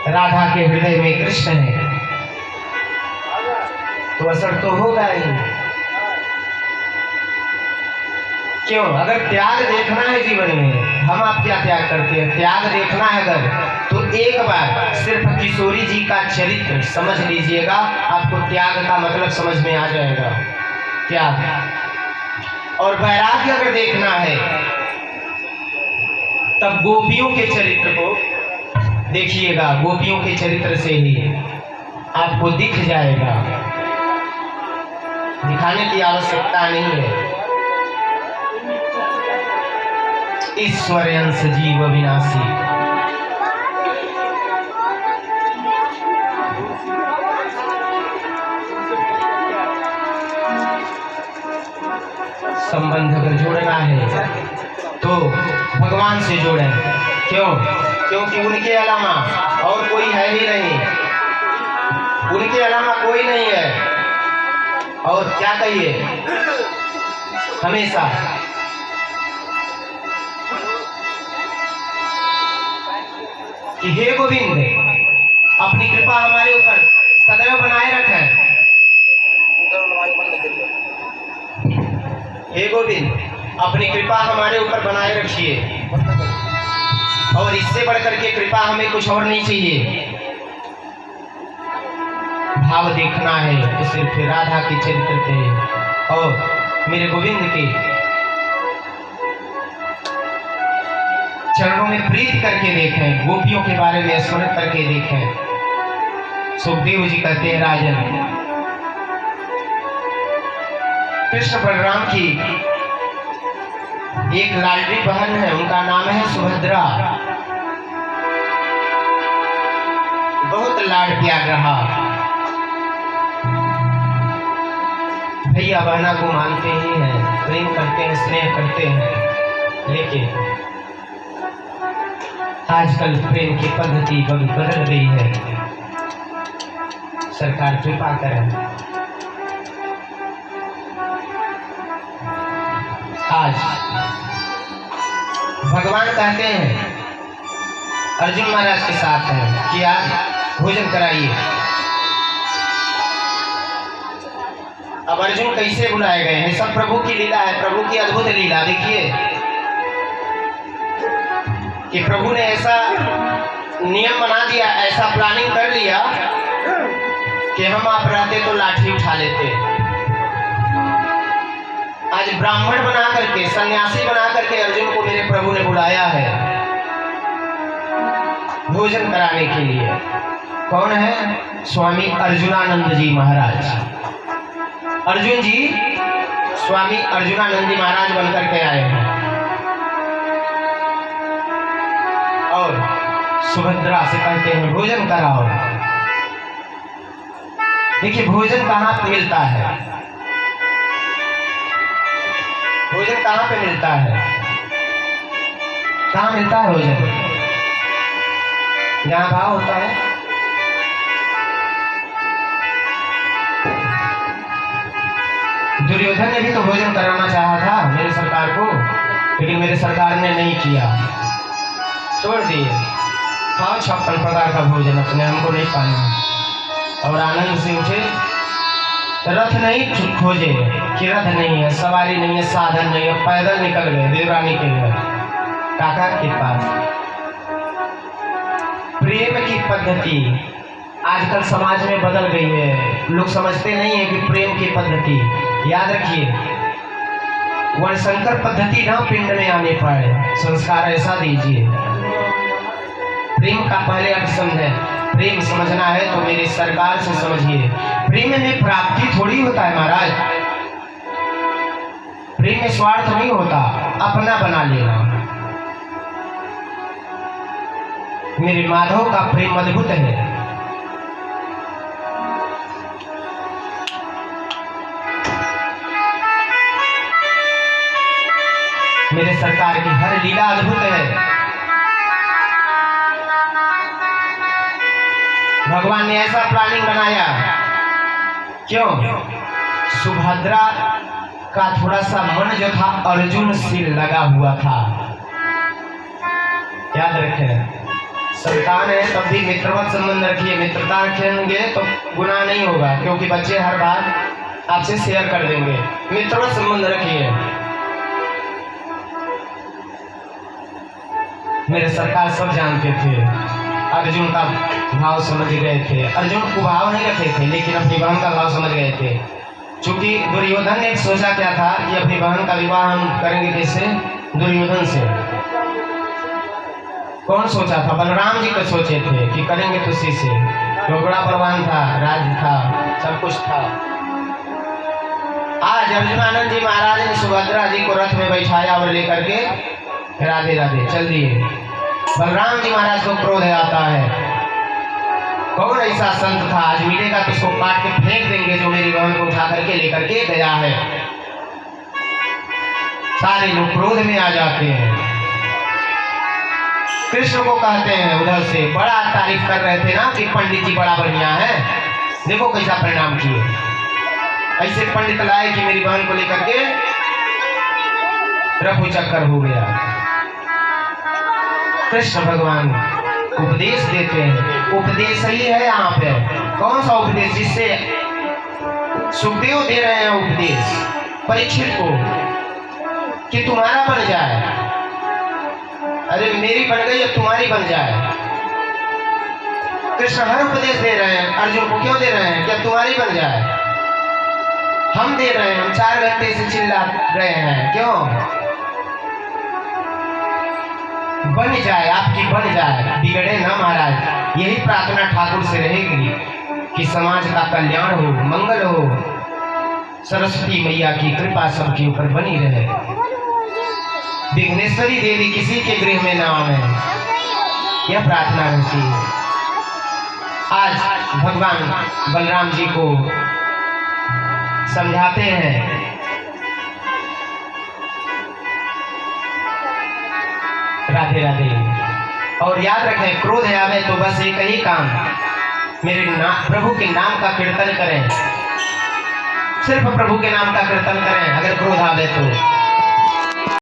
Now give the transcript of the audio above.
राधा के हृदय में कृष्ण है तो असर तो होगा ही। क्यों? अगर त्याग देखना है जीवन में, हम आप क्या त्याग करते हैं? त्याग देखना है अगर, तो एक बार सिर्फ किशोरी जी का चरित्र समझ लीजिएगा, आपको त्याग का मतलब समझ में आ जाएगा। त्याग और वैराग्य अगर देखना है तब गोपियों के चरित्र को देखिएगा, गोपियों के चरित्र से ही आपको दिख जाएगा, दिखाने की आवश्यकता नहीं है। ईश्वर अंश जीव विनाशी, संबंध अगर जोड़ना है तो भगवान से जोड़ें। क्यों? क्योंकि उनके अलावा और कोई है ही नहीं, उनके अलावा कोई नहीं है। और क्या कहिए, हमेशा कि हे गोविंद अपनी कृपा हमारे ऊपर सदैव बनाए रखें। हे गोविंद अपनी कृपा हमारे ऊपर बनाए रखिए, और इससे बढ़कर के कृपा हमें कुछ और नहीं चाहिए। भाव देखना है तो सिर्फ राधा के चरित्र पे और मेरे गोविंद के चरणों में प्रीत करके देखें, गोपियों के बारे में स्मरण करके देखें। सुखदेव जी कहते हैं, राजन कृष्ण बलराम की एक लाडली बहन है, उनका नाम है सुभद्रा। बहुत लाड प्यार रहा, भैया बहना को मानते ही हैं, प्रेम करते हैं, स्नेह करते हैं। लेकिन आजकल प्रेम की पद्धति बदल गई है। सरकार कृपा करें। आज भगवान कहते हैं अर्जुन महाराज के साथ हैं कि आज भोजन कराइए। अब अर्जुन कैसे बुलाए गए हैं? सब प्रभु की लीला है, प्रभु की अद्भुत लीला। देखिए कि प्रभु ने ऐसा नियम बना दिया, ऐसा प्लानिंग कर लिया कि हम आप रहते तो लाठी उठा लेते। आज ब्राह्मण बना करके, सन्यासी बना करके अर्जुन को मेरे प्रभु ने बुलाया है भोजन कराने के लिए। कौन है? स्वामी अर्जुनानंद जी महाराज। अर्जुन जी स्वामी अर्जुनानंद जी महाराज बनकर के आए हैं और सुभद्रा से कहते हैं भोजन कराओ। देखिए भोजन कहाँ पे मिलता है? भोजन कहाँ पे मिलता है? कहाँ मिलता है भोजन? जहाँ भाव होता है। दुर्योधन ने भी तो भोजन कराना चाहा था मेरे सरकार को, लेकिन मेरे सरकार ने नहीं किया, छोड़ दिए। खाओ 56 प्रकार का भोजन, अपने हमको नहीं पाना। और आनंद से उठे, रथ नहीं खोजे कि रथ नहीं है, सवारी नहीं है, साधन नहीं है, पैदल निकल गए देवरानी के घर काका के पास। प्रेम की पद्धति आजकल समाज में बदल गई है। लोग समझते नहीं है कि प्रेम की पद्धति, याद रखिए वर्णशंकर पद्धति ना पिंड में आने पाए, संस्कार ऐसा दीजिए। प्रेम का पहले अर्थ समझे। प्रेम समझना है तो मेरे सरकार से समझिए। प्रेम में प्राप्ति थोड़ी होता है महाराज, प्रेम में स्वार्थ नहीं होता, अपना बना लेना। मेरे माधव का प्रेम अद्भुत है। मेरे सरकार की हर लीला अद्भुत है। भगवान ने ऐसा प्लानिंग बनाया, क्यों? सुभद्रा का थोड़ा सा मन जो था अर्जुन से लगा हुआ था, याद रखें। संतान है तब भी मित्रवत संबंध रखिए। मित्रता रखेंगे तो गुनाह नहीं होगा, क्योंकि बच्चे हर बात आपसे शेयर कर देंगे। मित्रवत संबंध रखिए। मेरे सरकार सब जानते थे, अर्जुन का भाव समझ गए थे। अर्जुन को भाव नहीं रखे थे, लेकिन अपनी बहन का भाव समझ गए थे। चूंकि दुर्योधन ने सोचा क्या था कि अपनी बहन का विवाह हम करेंगे किससे? दुर्योधन से। कौन सोचा था? बलराम जी को सोचे थे कि करेंगे तो उसी से, जो बड़ा बलवान था, राज था, सब कुछ था। आज अर्जुनानंद जी महाराज ने सुभद्रा जी को रथ में बैठाया और लेकर के राधे राधे चल दिए। बलराम जी महाराज को क्रोध आता है। कौन ऐसा संत था आज मिलेगा तो उसको काट के फेंक देंगे, जो मेरी बहन को उठा करके लेकर के गया है। सारे लोग क्रोध में आ जाते हैं। कृष्ण को कहते हैं, उधर से बड़ा तारीफ कर रहे थे ना कि पंडित जी बड़ा बढ़िया है, देखो कैसा परिणाम किए। ऐसे पंडित लाए कि मेरी बहन को लेकर के रफू चक्कर हो गया। कृष्ण भगवान उपदेश देते हैं। उपदेश ही है यहाँ पे। कौन सा उपदेश? जिससे सुखदेव दे रहे हैं उपदेश परीक्षित को कि तुम्हारा बन जाए। अरे मेरी बन गई अब तुम्हारी बन जाए। कृष्ण हर उपदेश दे रहे हैं। अर्जुन को क्यों दे रहे हैं? कि अब तुम्हारी बन जाए। हम दे रहे हैं, हम 4 घंटे से चिल्ला रहे हैं, क्यों? बन जाए, आपकी बन जाए, बिगड़े ना महाराज। यही प्रार्थना ठाकुर से रहेगी कि समाज का कल्याण हो, मंगल हो, सरस्वती मैया की कृपा सबके ऊपर बनी रहे, विघ्नेश्वरी देवी किसी के गृह में ना आवे, यह प्रार्थना रहती है। आज भगवान बलराम जी को समझाते हैं। राधे राधे। और याद रखें, क्रोध आवे तो बस एक ही काम, मेरे नाम प्रभु के नाम का कीर्तन करें। सिर्फ प्रभु के नाम का कीर्तन करें अगर क्रोध आवे तो।